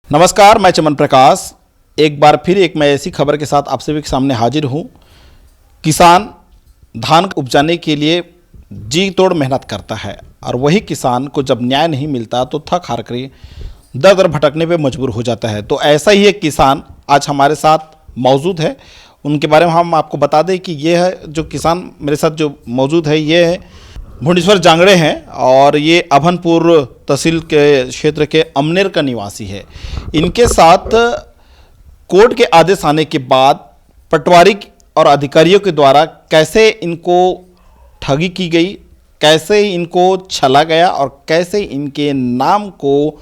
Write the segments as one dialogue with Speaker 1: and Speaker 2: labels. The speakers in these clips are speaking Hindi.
Speaker 1: नमस्कार, मैं चमन प्रकाश एक बार फिर एक मैं ऐसी खबर के साथ आप सभी के सामने हाजिर हूँ। किसान धान उपजाने के लिए जी तोड़ मेहनत करता है और वही किसान को जब न्याय नहीं मिलता तो थक हार कर दर दर भटकने पे मजबूर हो जाता है। तो ऐसा ही एक किसान आज हमारे साथ मौजूद है। उनके बारे में हम आपको बता दें कि ये है जो किसान मेरे साथ जो मौजूद है, ये है भुवनेश्वर जांगड़े हैं और ये अभनपुर तहसील के क्षेत्र के अमनेर का निवासी है। इनके साथ कोर्ट के आदेश आने के बाद पटवारी और अधिकारियों के द्वारा कैसे इनको ठगी की गई, कैसे इनको छला गया और कैसे इनके नाम को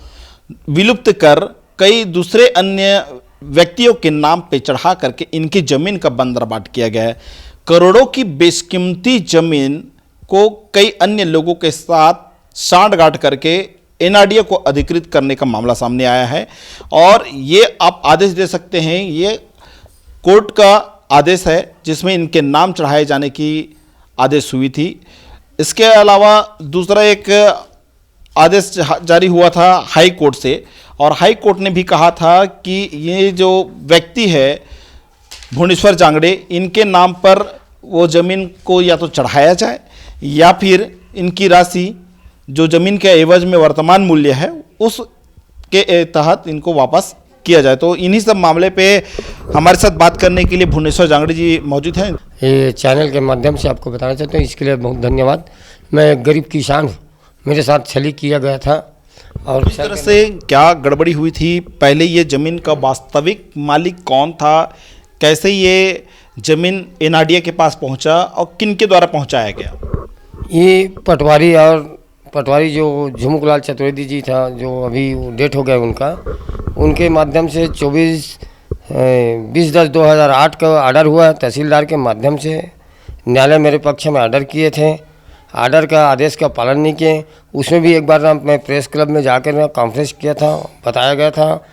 Speaker 1: विलुप्त कर कई दूसरे अन्य व्यक्तियों के नाम पे चढ़ा करके इनकी ज़मीन का बंदरबाट किया गया है। करोड़ों की बेशकीमती ज़मीन को कई अन्य लोगों के साथ सांठगांठ करके एनआरडीए को अधिकृत करने का मामला सामने आया है और ये आप आदेश दे सकते हैं, ये कोर्ट का आदेश है जिसमें इनके नाम चढ़ाए जाने की आदेश हुई थी। इसके अलावा दूसरा एक आदेश जारी हुआ था हाई कोर्ट से और हाई कोर्ट ने भी कहा था कि ये जो व्यक्ति है भुवनेश्वर जांगड़े, इनके नाम पर वो ज़मीन को या तो चढ़ाया जाए या फिर इनकी राशि जो ज़मीन के एवज में वर्तमान मूल्य है उसके तहत इनको वापस किया जाए। तो इन्हीं सब मामले पे हमारे साथ बात करने के लिए भुवनेश्वर जांगड़े जी मौजूद हैं।
Speaker 2: ये चैनल के माध्यम से आपको बताना चाहता हूँ, इसके लिए बहुत धन्यवाद। मैं एक गरीब किसान हूँ, मेरे साथ छली किया गया था और
Speaker 1: इस तरह से क्या गड़बड़ी हुई थी? पहले ये ज़मीन का वास्तविक मालिक कौन था, कैसे ये ज़मीन एनआरडीए के पास पहुंचा और किन के द्वारा पहुंचाया गया?
Speaker 2: ये पटवारी जो झुमुकलाल चतुर्वेदी जी था, जो अभी डेट हो गया उनके माध्यम से 20/10/2008 का आर्डर हुआ। तहसीलदार के माध्यम से न्यायालय मेरे पक्ष में आर्डर किए थे, आर्डर का आदेश का पालन नहीं किए। उसमें भी एक बार मैं प्रेस क्लब में जाकर कॉन्फ्रेंस किया था, बताया गया था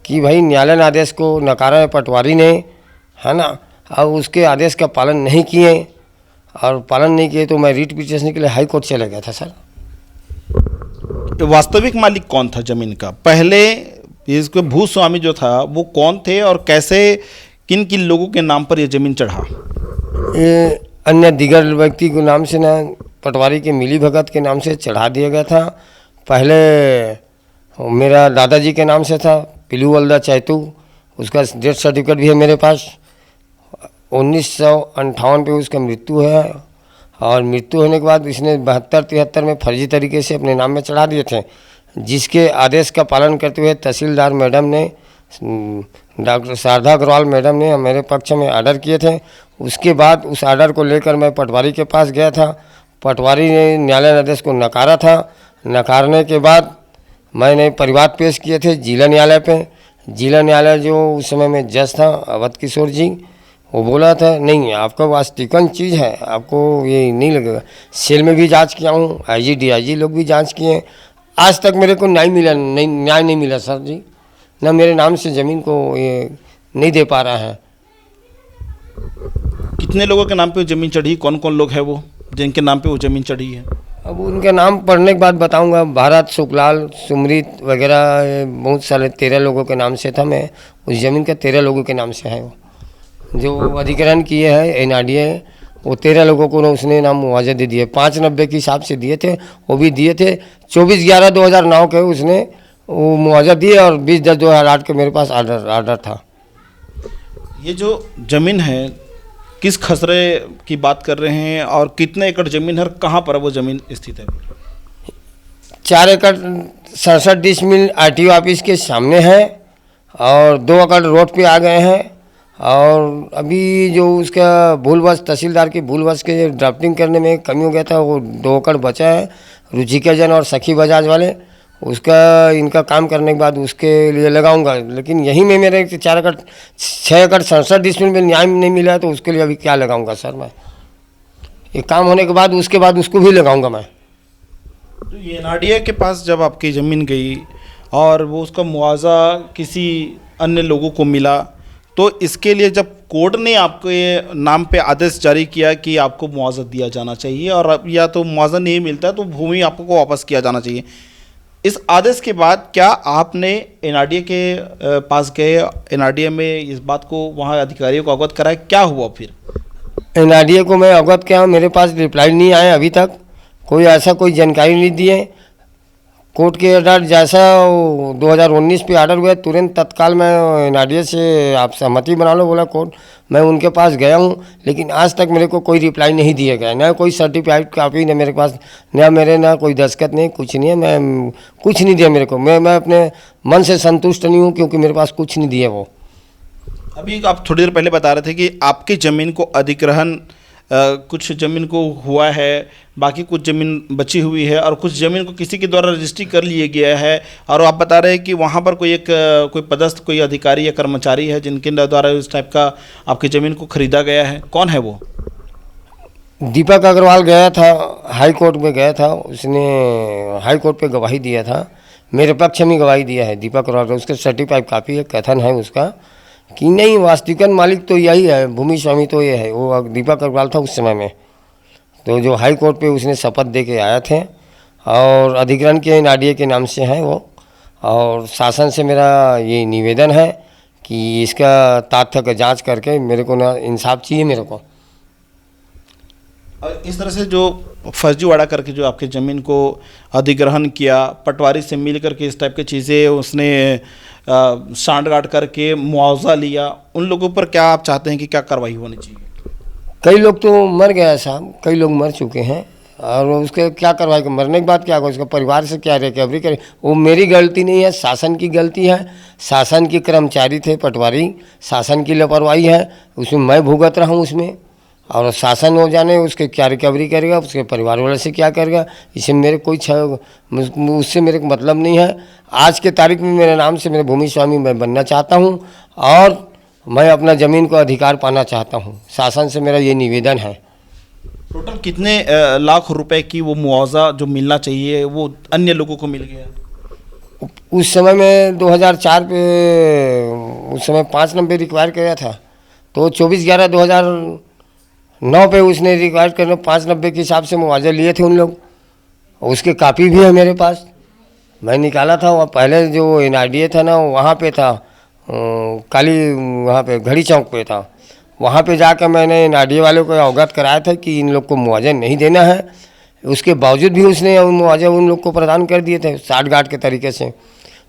Speaker 2: कि भाई न्यायालय आदेश को नकारा है पटवारी ने, है ना, और उसके आदेश का पालन नहीं किए और पालन नहीं किए तो मैं रीट पिटीशन के लिए हाई कोर्ट चला गया था। सर,
Speaker 1: वास्तविक मालिक कौन था ज़मीन का? पहले इसके भूस्वामी जो था वो कौन थे और कैसे किन किन लोगों के नाम पर यह ज़मीन चढ़ा?
Speaker 2: ये अन्य दिगर व्यक्ति के नाम से ना, पटवारी के मिली भगत के नाम से चढ़ा दिया गया था। पहले मेरा दादाजी के नाम से था, पिलू वल्दा चैतू, उसका डेथ सर्टिफिकेट भी है मेरे पास। 1958 पे उसका मृत्यु है और मृत्यु होने के बाद इसने 72-73 में फर्जी तरीके से अपने नाम में चढ़ा दिए थे, जिसके आदेश का पालन करते हुए तहसीलदार मैडम ने, डॉक्टर शारदा अग्रवाल मैडम ने मेरे पक्ष में आर्डर किए थे। उसके बाद उस आर्डर को लेकर मैं पटवारी के पास गया था। पटवारी ने न्यायालय आदेश को नकारा था। नकारने के बाद मैंने परिवाद पेश किए थे जिला न्यायालय पे। जिला न्यायालय जो उस समय में जज था अवध किशोर जी, वो बोला था नहीं, आपका वास्तविकन चीज़ है, आपको ये नहीं लगेगा। सेल में भी जांच किया हूँ, आईजी डीआईजी लोग भी जांच किए, आज तक मेरे को न्याय नहीं मिला सर जी। ना मेरे नाम से ज़मीन को ये नहीं दे पा रहा है।
Speaker 1: कितने लोगों के नाम पे ज़मीन चढ़ी? कौन कौन लोग हैं वो जिनके नाम पे वो ज़मीन चढ़ी है?
Speaker 2: अब उनके नाम पढ़ने के बाद बताऊंगा। भारत, सुखलाल, सुमृत वगैरह बहुत सारे 13 लोगों के नाम से था। मैं उस ज़मीन के 13 लोगों के नाम से है वो जो अधिग्रहण किए हैं एनआरडीए, वो 13 लोगों को उसने नाम मुआवजा दे दिए। 590 के हिसाब से दिए थे, वो भी दिए थे। 24/11/2009 के उसने वो मुआवजा दिए और 20/10/2008 के मेरे पास आर्डर था।
Speaker 1: ये जो ज़मीन है किस खसरे की बात कर रहे हैं और कितने एकड़ ज़मीन है, कहाँ पर वो ज़मीन स्थित है?
Speaker 2: 4 एकड़ 67 डिसमिल आरटीओ ऑफिस के सामने है और 2 एकड़ रोड पे आ गए हैं। और अभी जो उसका भूलवश, तहसीलदार की भूलवश के ड्राफ्टिंग करने में कमी हो गया था, वो 2 एकड़ बचा है। रुचिका जन और सखी बजाज वाले, उसका इनका काम करने के बाद उसके लिए लगाऊंगा। लेकिन यहीं में मेरे 6 एकड़ 67 डिसमिल में न्याय नहीं मिला तो उसके लिए अभी क्या लगाऊंगा सर मैं? ये काम होने के बाद उसके बाद उसको भी लगाऊंगा मैं।
Speaker 1: तो ये एनआरडीए के पास जब आपकी ज़मीन गई और वो उसका मुआवजा किसी अन्य लोगों को मिला, तो इसके लिए जब कोर्ट ने आपके नाम पे आदेश जारी किया कि आपको मुआवजा दिया जाना चाहिए और या तो मुआवजा नहीं मिलता तो भूमि आपको वापस किया जाना चाहिए, इस आदेश के बाद क्या आपने एनआरडीए के पास गए, एनआरडीए में इस बात को वहाँ अधिकारियों को अवगत कराया, क्या हुआ फिर?
Speaker 2: एनआरडीए को मैं अवगत किया, मेरे पास रिप्लाई नहीं आया अभी तक, कोई जानकारी नहीं दिए। कोर्ट के ऑर्डर जैसा 2019 पे ऑर्डर हुआ, तुरंत तत्काल मैं एनआरडीए से आप सहमति बना लो बोला कोर्ट। मैं उनके पास गया हूँ, लेकिन आज तक मेरे को कोई रिप्लाई नहीं दिया गया, ना कोई सर्टिफाइड कापी, ना मेरे पास, ना कोई दस्तखत नहीं, कुछ नहीं है। मैं कुछ नहीं दिया मेरे को, मैं अपने मन से संतुष्ट नहीं हूँ, क्योंकि मेरे पास कुछ नहीं दिया वो।
Speaker 1: अभी आप थोड़ी देर पहले बता रहे थे कि आपकी ज़मीन को अधिग्रहण कुछ ज़मीन को हुआ है, बाकी कुछ ज़मीन बची हुई है और कुछ ज़मीन को किसी के द्वारा रजिस्ट्री कर लिया गया है, और आप बता रहे हैं कि वहाँ पर कोई पदस्थ कोई अधिकारी या कर्मचारी है जिनके द्वारा इस टाइप का आपकी ज़मीन को खरीदा गया है। कौन है वो?
Speaker 2: दीपक अग्रवाल गया था, हाई कोर्ट में गया था, उसने हाई कोर्ट पे गवाही दिया था, मेरे पक्ष में गवाही दिया है दीपक अग्रवाल। उसके सर्टिफाइड कापी है, कथन है उसका कि नहीं वास्तविकन मालिक तो यही है, भूमि स्वामी तो ये है, वो दीपक अग्रवाल था उस समय में। तो जो हाई कोर्ट पे उसने शपथ दे के आए थे, और अधिग्रहण के एनआरडीए के नाम से है वो। और शासन से मेरा ये निवेदन है कि इसका तथ्य का जांच करके मेरे को ना इंसाफ चाहिए मेरे को।
Speaker 1: और इस तरह से जो फर्जीवाड़ा करके जो आपकी ज़मीन को अधिग्रहण किया, पटवारी से मिल करके इस टाइप की चीज़ें उसने सांठ-गांठ करके मुआवजा लिया, उन लोगों पर क्या आप चाहते हैं कि क्या कार्रवाई होनी चाहिए?
Speaker 2: कई लोग तो मर गए साहब, कई लोग मर चुके हैं, और उसके क्या कार्रवाई कर, मरने के बाद क्या होगा, उसका परिवार से क्या रिकवरी करे? वो मेरी गलती नहीं है, शासन की गलती है। शासन के कर्मचारी थे पटवारी, शासन की लापरवाही है, उसमें मैं भुगत रहा हूँ उसमें। और शासन हो जाने उसके क्या रिकवरी करेगा, उसके परिवार वाले से क्या करेगा, इससे मेरे उससे मेरे को मतलब नहीं है। आज के तारीख में मेरे नाम से मेरे भूमि स्वामी मैं बनना चाहता हूँ, और मैं अपना ज़मीन को अधिकार पाना चाहता हूँ। शासन से मेरा ये निवेदन है।
Speaker 1: टोटल कितने लाख रुपए की वो मुआवजा जो मिलना चाहिए वो अन्य लोगों को मिल गया?
Speaker 2: उस समय में 2004 पे उस समय 5 नंबर रिक्वायर किया था, तो 24/11/2009 पे उसने रिक्वायर करने 590 के हिसाब से मुआवजा लिए थे उन लोग। उसके कापी भी है मेरे पास, मैं निकाला था। वहाँ पहले जो एनआरडीए था ना, वहाँ पे था वहाँ पे घड़ी चौक पे था, वहाँ पे जाकर मैंने एनआरडीए वालों को अवगत कराया था कि इन लोग को मुआवजा नहीं देना है। उसके बावजूद भी उसने मुआवजा उन लोग को प्रदान कर दिए थे साठ-गांठ के तरीके से।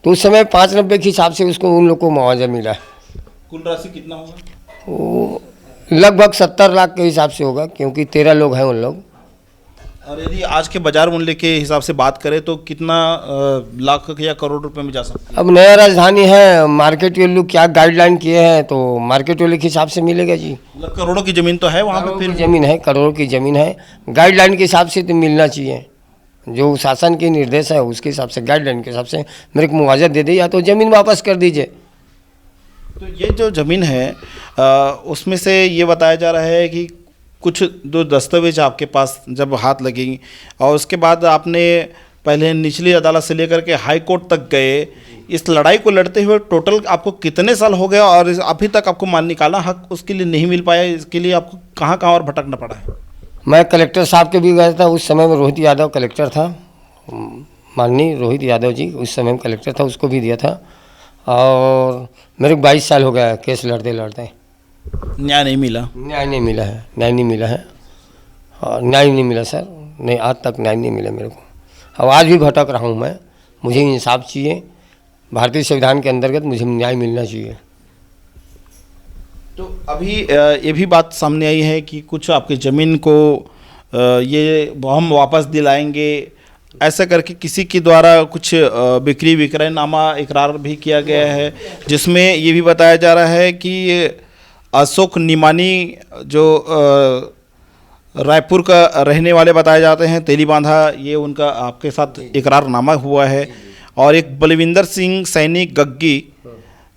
Speaker 2: तो उस समय 590 के हिसाब से उसको उन लोग को मुआवजा मिला।
Speaker 1: कुल राशि कितना होगा?
Speaker 2: वो लगभग 70 लाख के हिसाब से होगा, क्योंकि 13 लोग हैं उन लोग।
Speaker 1: और यदि आज के बाजार मूल्य के हिसाब से बात करें तो कितना लाख या करोड़ रुपए में जा सकता है?
Speaker 2: अब नया राजधानी है, मार्केट वैल्यू क्या गाइडलाइन किए हैं, तो मार्केट वैल्यू के हिसाब से मिलेगा जी।
Speaker 1: मतलब करोड़ों की ज़मीन तो है वहाँ पे, फिर
Speaker 2: ज़मीन है, करोड़ों की ज़मीन है, गाइडलाइन के हिसाब से तो मिलना चाहिए। जो शासन के निर्देश है उसके हिसाब से, गाइडलाइन के हिसाब से मेरे को मुआवजा दे दे, या तो ज़मीन वापस कर दीजिए।
Speaker 1: तो ये जो ज़मीन है उसमें से ये बताया जा रहा है कि कुछ जो दस्तावेज आपके पास जब हाथ लगेंगी, और उसके बाद आपने पहले निचली अदालत से लेकर के हाई कोर्ट तक गए, इस लड़ाई को लड़ते हुए टोटल आपको कितने साल हो गया, और अभी तक आपको मान निकाला हक उसके लिए नहीं मिल पाया? इसके लिए आपको कहाँ कहाँ और भटकना पड़ा है?
Speaker 2: मैं कलेक्टर साहब के भी गया था, उस समय में रोहित यादव कलेक्टर था, माननीय रोहित यादव जी उस समय में कलेक्टर था, उसको भी दिया था। और मेरे को 22 साल हो गया है केस लड़ते लड़ते।
Speaker 1: न्याय नहीं मिला?
Speaker 2: न्याय नहीं मिला है, न्याय नहीं मिला है, और न्याय नहीं मिला सर, नहीं आज तक न्याय नहीं मिला मेरे को। अब आज भी भटक रहा हूँ मैं, मुझे इंसाफ चाहिए, भारतीय संविधान के अंतर्गत मुझे न्याय मिलना चाहिए।
Speaker 1: तो अभी ये भी बात सामने आई है कि कुछ आपकी ज़मीन को ये हम वापस दिलाएंगे, ऐसा करके किसी के द्वारा कुछ बिक्री विक्रयनामा इकरार भी किया गया है, जिसमें ये भी बताया जा रहा है कि अशोक निमानी जो रायपुर का रहने वाले बताए जाते हैं, तेली बांधा, ये उनका आपके साथ इकरारनामा हुआ है। और एक बलविंदर सिंह सैनी गग्गी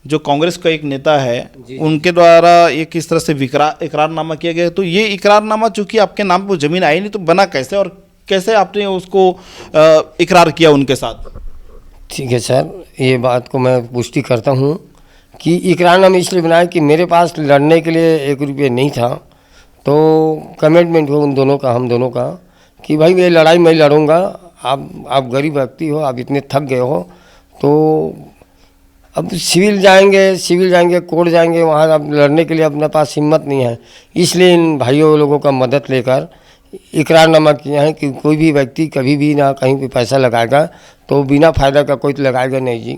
Speaker 1: जो कांग्रेस का एक नेता है, उनके द्वारा एक इस तरह से इकरारनामा किया गया है। तो ये इकरारनामा चूँकि आपके नाम पर ज़मीन आई नहीं, तो बना कैसे और कैसे आपने उसको इकरार किया उनके साथ?
Speaker 2: ठीक है सर, ये बात को मैं पुष्टि करता हूँ कि इकरारनामा इसलिए बनाया कि मेरे पास लड़ने के लिए 1 रुपये नहीं था, तो कमिटमेंट हो उन दोनों का, हम दोनों का, कि भाई ये लड़ाई मैं लड़ूंगा, आप गरीब व्यक्ति हो, आप इतने थक गए हो, तो अब सिविल जाएंगे, कोर्ट जाएंगे, वहाँ अब लड़ने के लिए अपने पास हिम्मत नहीं है। इसलिए इन भाइयों लोगों का मदद लेकर इकरारनामा किया है कि कोई भी व्यक्ति कभी भी ना कहीं पे पैसा लगाएगा तो बिना फ़ायदा का कोई लगाएगा नहीं जी।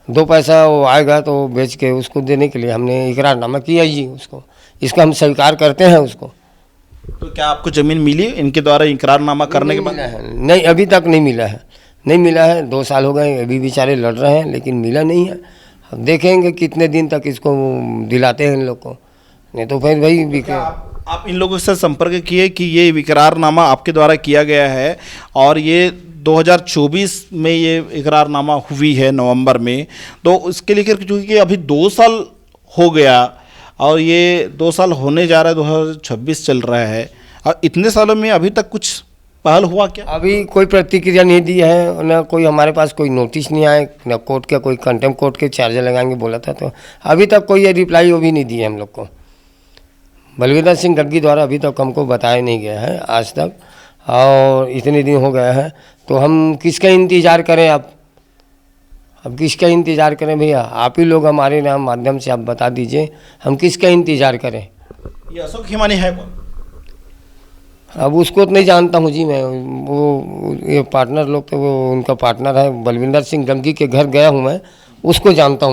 Speaker 2: 2 पैसा वो आएगा तो बेच के उसको देने के लिए हमने इकरारनामा किया जी उसको। इसका हम स्वीकार करते हैं उसको।
Speaker 1: तो क्या आपको ज़मीन मिली इनके द्वारा इकरारनामा करने के बाद?
Speaker 2: नहीं, अभी तक नहीं मिला है। 2 साल हो गए, अभी बेचारे लड़ रहे हैं लेकिन मिला नहीं है। अब देखेंगे कितने दिन तक इसको दिलाते हैं इन लोग को, नहीं तो फिर भाई बिके।
Speaker 1: आप इन लोगों से संपर्क किए कि ये इकरारनामा आपके द्वारा किया गया है और ये 2024 में ये इकरारनामा हुई है नवंबर में, तो उसके लिए क्योंकि अभी 2 साल हो गया और ये 2 साल होने जा रहा है, 2026 चल रहा है, और इतने सालों में अभी तक कुछ पहल हुआ क्या?
Speaker 2: अभी कोई प्रतिक्रिया नहीं दी है, ना कोई हमारे पास कोई नोटिस नहीं आए, ना कोर्ट का कोई कंटेम्प्ट कोर्ट के चार्जर लगाएंगे बोला था, तो अभी तक कोई ये रिप्लाई वो भी नहीं दी है हम लोग को। बलविंदर सिंह गढ़गी द्वारा अभी तक हमको बताया नहीं गया है आज तक, और इतने दिन हो गए हैं, तो हम किसका इंतज़ार करें? अब किसका इंतज़ार करें भैया? आप ही लोग हमारे नाम माध्यम से आप बता दीजिए, हम किसका इंतज़ार करें?
Speaker 1: ये अशोक हिमानी है कौन?
Speaker 2: अब उसको तो नहीं जानता हूँ जी मैं, वो ये पार्टनर लोग तो वो उनका पार्टनर है बलविंदर सिंह गंगी के घर गया हूँ मैं, उसको जानता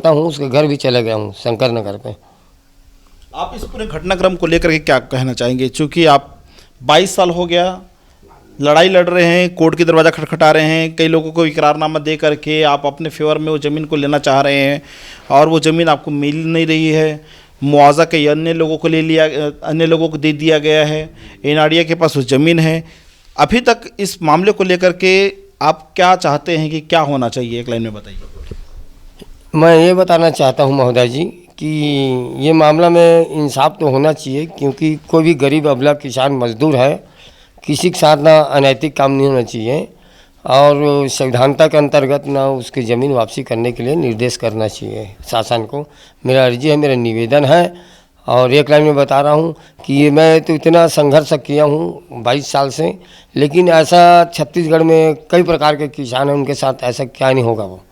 Speaker 2: हूँ उसके घर भी चले गया हूँ शंकर नगर पे।
Speaker 1: आप इस पूरे घटनाक्रम को लेकर के क्या कहना चाहेंगे? चूँकि आप 22 साल हो गया लड़ाई लड़ रहे हैं, कोर्ट की दरवाज़ा खटखटा रहे हैं, कई लोगों को इकरारनामा दे करके आप अपने फेवर में वो ज़मीन को लेना चाह रहे हैं और वो ज़मीन आपको मिल नहीं रही है, मुआवजा कई अन्य लोगों को अन्य लोगों को दे दिया गया है, एनआरडीए के पास वो ज़मीन है। अभी तक इस मामले को लेकर के आप क्या चाहते हैं कि क्या होना चाहिए? एक लाइन में बताइए।
Speaker 2: मैं ये बताना चाहता हूँ महोदय जी कि ये मामला में इंसाफ तो होना चाहिए, क्योंकि कोई भी गरीब अबला किसान मजदूर है, किसी के साथ ना अनैतिक काम नहीं होना चाहिए और संविधानता के अंतर्गत ना उसकी ज़मीन वापसी करने के लिए निर्देश करना चाहिए शासन को। मेरा अर्जी है, मेरा निवेदन है। और एक लाइन में बता रहा हूँ कि ये मैं तो इतना संघर्ष किया हूँ 22 साल से, लेकिन ऐसा छत्तीसगढ़ में कई प्रकार के किसान हैं, उनके साथ ऐसा क्या नहीं होगा, वो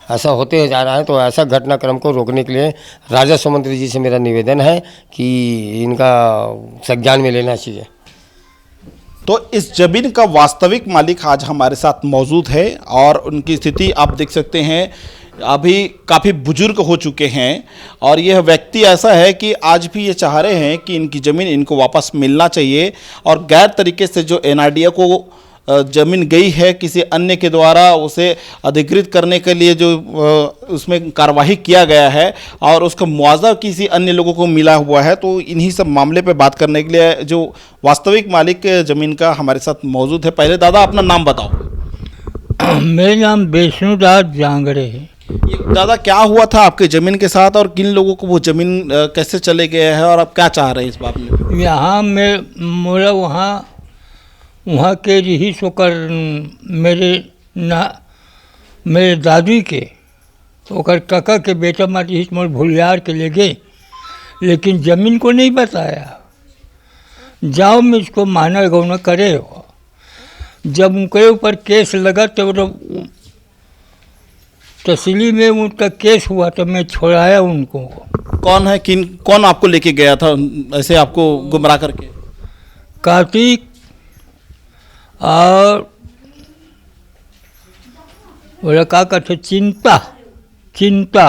Speaker 2: ऐसा होते जा रहा है। तो ऐसा घटनाक्रम को रोकने के लिए राजस्व मंत्री जी से मेरा निवेदन है कि इनका संज्ञान में लेना चाहिए।
Speaker 1: तो इस जमीन का वास्तविक मालिक आज हमारे साथ मौजूद है और उनकी स्थिति आप देख सकते हैं, अभी काफ़ी बुजुर्ग हो चुके हैं और यह व्यक्ति ऐसा है कि आज भी ये चाह रहे हैं कि इनकी ज़मीन इनको वापस मिलना चाहिए और गैर तरीके से जो एनआरडीए को ज़मीन गई है किसी अन्य के द्वारा उसे अधिकृत करने के लिए जो उसमें कार्यवाही किया गया है और उसका मुआवजा किसी अन्य लोगों को मिला हुआ है। तो इन्हीं सब मामले पे बात करने के लिए जो वास्तविक मालिक ज़मीन का हमारे साथ मौजूद है। पहले दादा अपना नाम बताओ।
Speaker 3: मेरा नाम विष्णुदास जांगड़े है।
Speaker 1: ये दादा क्या हुआ था आपके ज़मीन के साथ और किन लोगों को वो ज़मीन कैसे चले गए हैं और आप क्या चाह रहे हैं इस बात में?
Speaker 3: यहाँ मोला वहाँ के रही सोकर मेरे दादी के ओकर काका के बेटा मार रही मोर भूलियार के ले गए, लेकिन ज़मीन को नहीं बताया। जाओ में इसको माना गौना करे हो। जब उनके ऊपर केस लगा तो तहसीली में उनका केस हुआ तो मैं छोड़ाया उनको।
Speaker 1: कौन आपको लेके गया था ऐसे आपको गुमराह करके?
Speaker 3: कार्तिक और बोला का कहते चिंता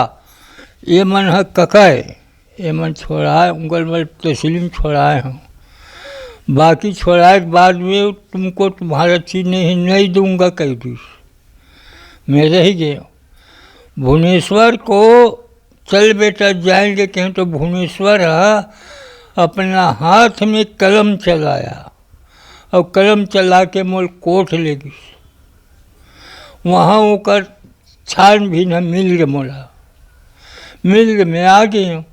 Speaker 3: ये मन है ककाए, ये मन छोड़ाए उंगल में तहसील में छोड़ाए हूँ। बाकी छोड़ाए के बाद में तुमको तुम्हारा चीज़ नहीं दूंगा कई दिन मैं रह गया। भुवनेश्वर को चल बेटा जाएंगे कहीं, तो भुवनेश्वर अपना हाथ में कलम चलाया और कलम चला के मोल कोर्ट ले गई। वहाँ होकर छान भी न मिल गए, मिल गए। मैं आ गई हूँ।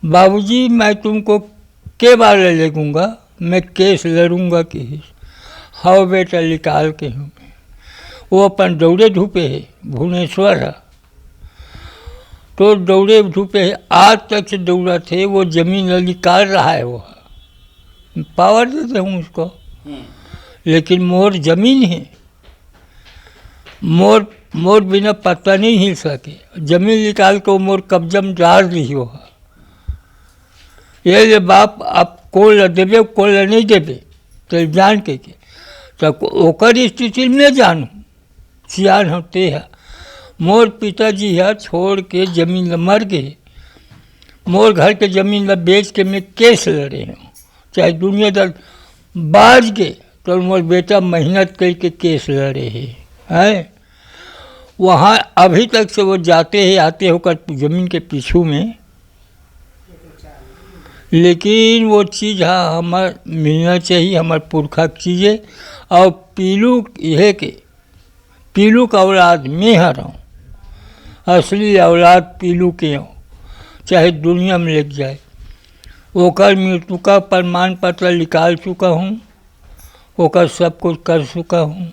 Speaker 3: बाबूजी मैं तुमको के बार ले लूँगा, मैं केस लड़ूँगा कि हाँ बेटा निकाल के हूँ। वो अपन दौड़े धूपे है, भुवनेश्वर है तो दौड़े धूपे है, आज तक से दौड़ा थे। वो ज़मीन निकाल रहा है, वो पावर देते हूँ उसको। लेकिन मोर जमीन है, मोर बिना पत्ता नहीं हिल सके, जमीन निकाल के मोर कब्जा में डाल दी हो। ये बाप आप कोल देवे कोल नहीं देवे तो जान के तब ओकर स्थिति में जानू सियान होते हैं। मोर पिताजी है छोड़ के जमीन ल मर गए, मोर घर के जमीन ल बेच के मैं केस लड़े हूँ, चाहे दुनियादार बाज गए तो मोर बेटा मेहनत करके केस लड़े हैं। वहाँ अभी तक से वो जाते हैं आते होकर ज़मीन के पीछू में, लेकिन वो चीज़ हाँ हमार मिलना चाहिए, हमार पुरखा चीज़ें। और पीलू यह के पीलू का औलाद मैं हूँ, असली औलाद पीलू के हूँ, चाहे दुनिया में लग जाए। ओकर मृत्यु का प्रमाण पत्र निकाल चुका हूँ, ओकर सब कुछ कर चुका हूँ।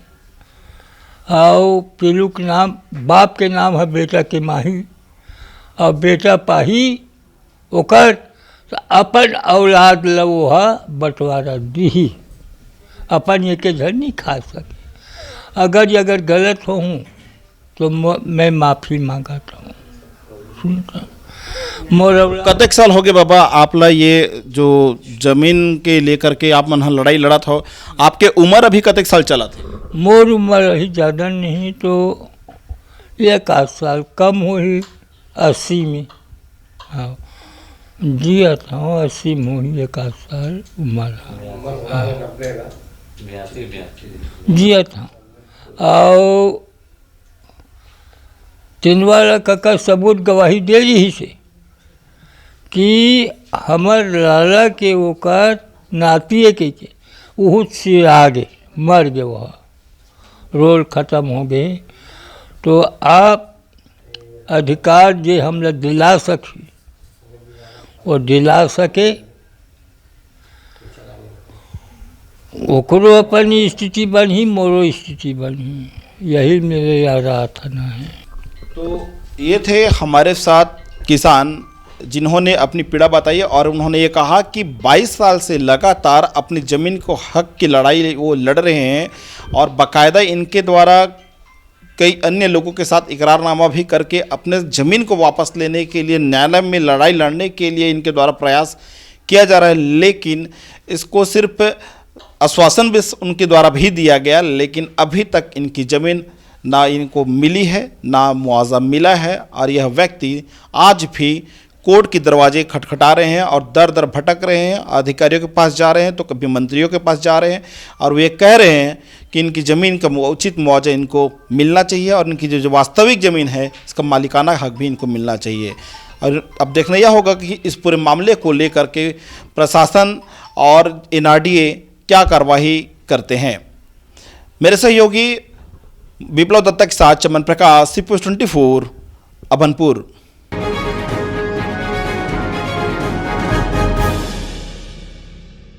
Speaker 3: और पीलू के नाम बाप के नाम है बेटा के माही, और बेटा पाही ओकर अपन औलाद लवो है बंटवारा दी, अपन एक घर नहीं खा सके। अगर गलत हो हूँ तो मैं माफ़ी मांगता हूँ। सुनता मोर
Speaker 1: कतेक साल हो गए बाबा आपला ये जो जमीन के लेकर के आप मन लड़ाई लड़त हो, आपके उम्र अभी कतेक साल चला थे?
Speaker 3: मोर उम्र ही ज़्यादा नहीं तो 1 साल कम हो ही 80 में। हाँ जिया था 80 में ही 1 साल उम्र जिया था। और तिनवाला काका सबूत गवाही दे रही से कि हमर लाला के ओकर नातिए के वो से आगे मर गए, वह रोल ख़त्म हो गए। तो आप अधिकार जे हमला दिला सकी वो दिला सके, ओकरो अपनी स्थिति बनी मोरो स्थिति बनी, यही मेरे याद आता ना है।
Speaker 1: तो ये थे हमारे साथ किसान जिन्होंने अपनी पीड़ा बताई और उन्होंने ये कहा कि 22 साल से लगातार अपनी ज़मीन को हक की लड़ाई वो लड़ रहे हैं और बाकायदा इनके द्वारा कई अन्य लोगों के साथ इकरारनामा भी करके अपने ज़मीन को वापस लेने के लिए न्यायालय में लड़ाई लड़ने के लिए इनके द्वारा प्रयास किया जा रहा है। लेकिन इसको सिर्फ आश्वासन भी उनके द्वारा भी दिया गया, लेकिन अभी तक इनकी ज़मीन ना इनको मिली है ना मुआवजा मिला है। और यह व्यक्ति आज भी कोर्ट के दरवाजे खटखटा रहे हैं और दर दर भटक रहे हैं, अधिकारियों के पास जा रहे हैं तो कभी मंत्रियों के पास जा रहे हैं और वे कह रहे हैं कि इनकी ज़मीन का उचित मुआवजा इनको मिलना चाहिए और इनकी जो वास्तविक ज़मीन है इसका मालिकाना हक भी इनको मिलना चाहिए। और अब देखना यह होगा कि इस पूरे मामले को लेकर के प्रशासन और NRDA क्या कार्रवाई करते हैं। मेरे सहयोगी विप्लव दत्ता के साथ चमन प्रकाश, CP24 अभनपुर।